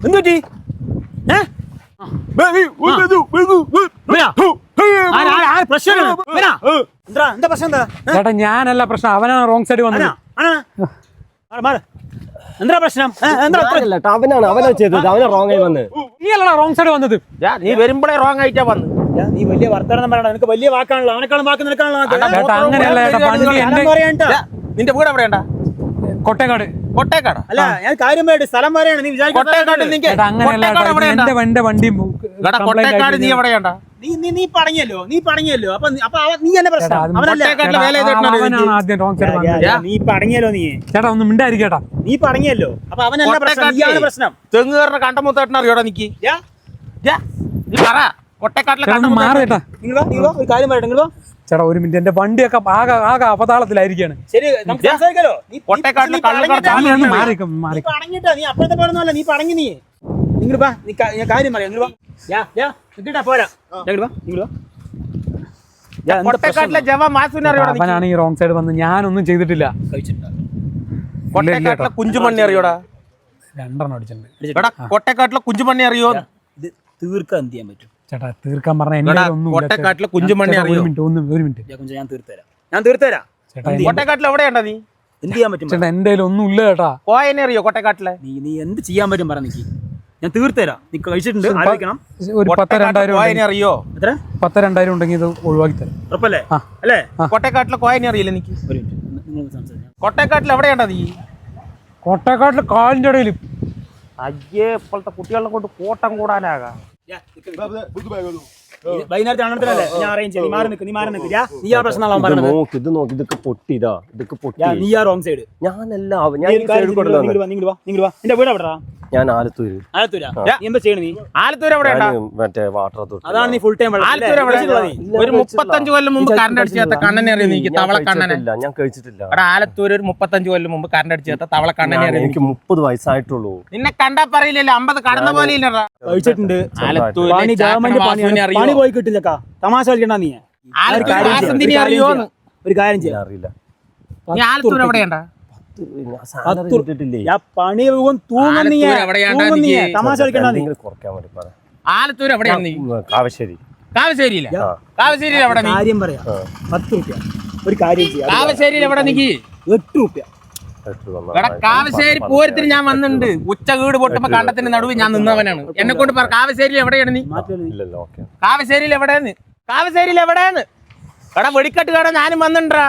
എന്തുപറ്റി? ചേട്ടാ ഞാനല്ല പ്രശ്നം, അവനാണ് റോങ് സൈഡ് വന്നത്. എന്താ പ്രശ്നം? അവനാണ് അവനാ ചെയ്തത്, അവനാ റോങ് ആയി വന്നത്. നീ അല്ലടാ റോങ് സൈഡ് വന്നത്. നീ വരുമ്പോഴേ റോങ് ആയിട്ടാ വന്നു. നീ വലിയ വർത്തമാനം പറയണ്ട, നിനക്ക് വലിയ വാക്കാണല്ലോ. അവനെക്കാളും വാക്ക് നിനക്കാണല്ലോ. ചേട്ടാ അങ്ങനെയല്ല ചേട്ടാ, വണ്ടി എന്റെ നിന്റെ വീട് എവിടെയാണ്ടാ? കൊട്ടേക്കാട്. കൊട്ടേക്കാട് അല്ല, ഞാൻ കാര്യം പറയട്ടെ, സ്ഥലം പറയാണ്. നീ ചേട്ടാ അങ്ങനെയല്ല, എന്റെ വണ്ടി കൊട്ടേക്കാട് നീ എവിടെയാണ്ടാ? നീ പടങ്ങിയല്ലോ. അപ്പൊ നീ എന്നെ പ്രശ്നം. അവനാണ് ആദ്യം റോങ് സൈഡ് വന്നത്. നീ പടങ്ങിയല്ലോ. നീ ചേട്ടാ ഒന്നും മിണ്ടായിരിക്കട്ടാ. നീ പടങ്ങിയല്ലോ. അപ്പൊ അവനല്ല പ്രശ്നം, നീയാണ് പ്രശ്നം. തെങ്ങുകാരനെ കണ്ടമുത്തേട്ടനെ അറിയോടാ നിക്ക്? നീ പറ, കൊട്ടേക്കാട്ടിലെ മാറി ചേട്ടാ. ഒരു കാര്യം പറയട്ടെ, നിങ്ങൾ ചേട്ടാ ഒരു മിനിറ്റ്, എന്റെ വണ്ടിയൊക്കെ ആകെ അപതാളത്തിലായിരിക്കാണ്. ശരി, നമുക്ക് സംസാരിക്കാലോ. നീ പടങ്ങിട്ടോ, നീ അപ്പഴത്തെ പോലൊന്നുമല്ല. നീ പടങ്ങി. നിങ്ങൾ വാ, ഞാൻ കാര്യം പറയാം. നിങ്ങൾ വാ, പോരാ. കൊട്ടേക്കാട്ടിലെ ജവ മാസുവിനെ അറിയോടാ? അവനാണ് ഈ റോങ് സൈഡ് വന്ന്, ഞാനൊന്നും ചെയ്തിട്ടില്ല. കൊട്ടേക്കാട്ടിലെ കുഞ്ചുമണ്ണി അറിയോടാ? 2 അടിച്ചിട്ടുണ്ട്. കൊട്ടേക്കാട്ടിലെ കുഞ്ചുമണ്ണി അറിയോ? ഇത് തീർക്കാൻ എന്ത് ചെയ്യാൻ പറ്റും? ചേട്ടാ തീർക്കാൻ പറഞ്ഞ കൊട്ടേക്കാട്ടിലെ കുഞ്ചുമണ്ണി അറിയോ? ഒരു മിനിറ്റ് ഞാൻ തീർത്തരാം. കൊട്ടേക്കാട്ടിൽ എവിടെയാണ്ടാ നീ? എന്ത് ചെയ്യാൻ പറ്റും? ചേട്ടാ എന്റെ ഒന്നും ഇല്ല ചേട്ടാ. കോയനെ അറിയോ കൊട്ടേക്കാട്ടിലെ? നീ എന്ത് ചെയ്യാൻ പറ്റും പറ. നിക്ക്, ഞാൻ തീർത്തരാം. നീ കഴിച്ചിട്ടുണ്ട്, ആലോചിക്കണം. ഒരു 10-2000 കോയനെ അറിയോ? എത്ര? 10-2000 ഉണ്ടെങ്കിൽ ഇത് ഒഴിവാക്കി തരാം. ഉറപ്പല്ലേ? അല്ലേ? കൊട്ടേക്കാട്ടിലെ കോയനെ അറിയില്ല എനിക്ക്? ഒരു മിനിറ്റ്, നിങ്ങൾ സംസാരിക്കാം. കൊട്ടേക്കാട്ടിൽ എവിടെയാണ്ടാ നീ? കൊട്ടേക്കാട്ടില് കാലിന്റെ ഇടയിൽ. അയ്യേ, ഇപ്പോഴത്തെ കുട്ടികളെ കൊണ്ട് കോട്ടം കൂടാനാകാം. വൈകുന്നേരത്തെ അണ്ണത്തിനല്ലേ ഞാൻ അറേഞ്ച് ചെയ്യും. നീ മാറി നിൽക്ക്. നീ ആ പ്രശ്നം ഇത് നോക്കി, ഇതൊക്കെ പൊട്ടിയതാ. നീ ആ റോങ് സൈഡ്. ഞാനല്ല, നിങ്ങൾ വാ. എന്റെ വീട് എവിടെടാ? ഞാൻ ആലത്തൂര്. ആലത്തൂരാ? നീ എന്താ ചെയ്യണ? നീ ആലത്തൂർ എവിടെയാണ്ടാ? മറ്റേ വാട്ടർ അതോറിറ്റി. അതാണ് നീ ഫുൾ ടൈം. ആലത്തൂർ എവിടെ? ഒരു 35 കൊല്ലം മുമ്പ് കറണ്ട് അടിച്ചാത്ത കണ്ണനെ അറിയോ? എനിക്ക് തവള കണ്ണനെ. ഞാൻ കഴിച്ചിട്ടില്ല. അവിടെ ആലത്തൂർ ഒരു 35 കൊല്ലം മുമ്പ് കറണ്ട് അടിച്ചാത്ത തവള കണ്ണനെ അറിയോ? എനിക്ക് 30 വയസ്സായിട്ടുള്ളൂ. നിന്നെ കണ്ടാ പറയില്ലല്ലോ, 50 കടന്ന പോലെ ഇല്ലടാ. കഴിച്ചിട്ടുണ്ട്. ആലത്തൂർ പണി പോയി കിട്ടില്ലക്കാ. തമാശ കളിക്കണ്ട. നീ അറിയോ? ഒരു കാര്യം ചെയ്യാം. അറിയില്ല. നീ ആലത്തൂർ എവിടെയാണ്ടാ? പണി തമാശ കളിക്കണ്ട. ആലത്തൂർ എവിടെയാണ് നീ? കാവശ്ശേരി. കാവശ്ശേരിയില്ല? കാവശ്ശേരിയിൽ എവിടെ? കാര്യം പറയാം. 10 രൂപ. ഒരു കാര്യം ചെയ്യാം. കാവശ്ശേരിയിൽ എവിടെ? നിക്ക് 8 രൂപ. കാവശ്ശേരി പൂരത്തിന് ഞാൻ വന്നിട്ടുണ്ട്. ഉച്ച വീട് പൊട്ടുമ്പോ കണ്ടത്തിന്റെ നടുവ് ഞാൻ നിന്നവനാണ്. എന്നെ കൊണ്ട് പറ, കാവശ്ശേരിയിൽ എവിടെയാണ് നീ? കാവശ്ശേരിയിൽ എവിടെയാണ്? കാവശ്ശേരിയിൽ എവിടെയാണ്? എടാ വെടിക്കെട്ട് കട ഞാനും വന്നിട്ടാ.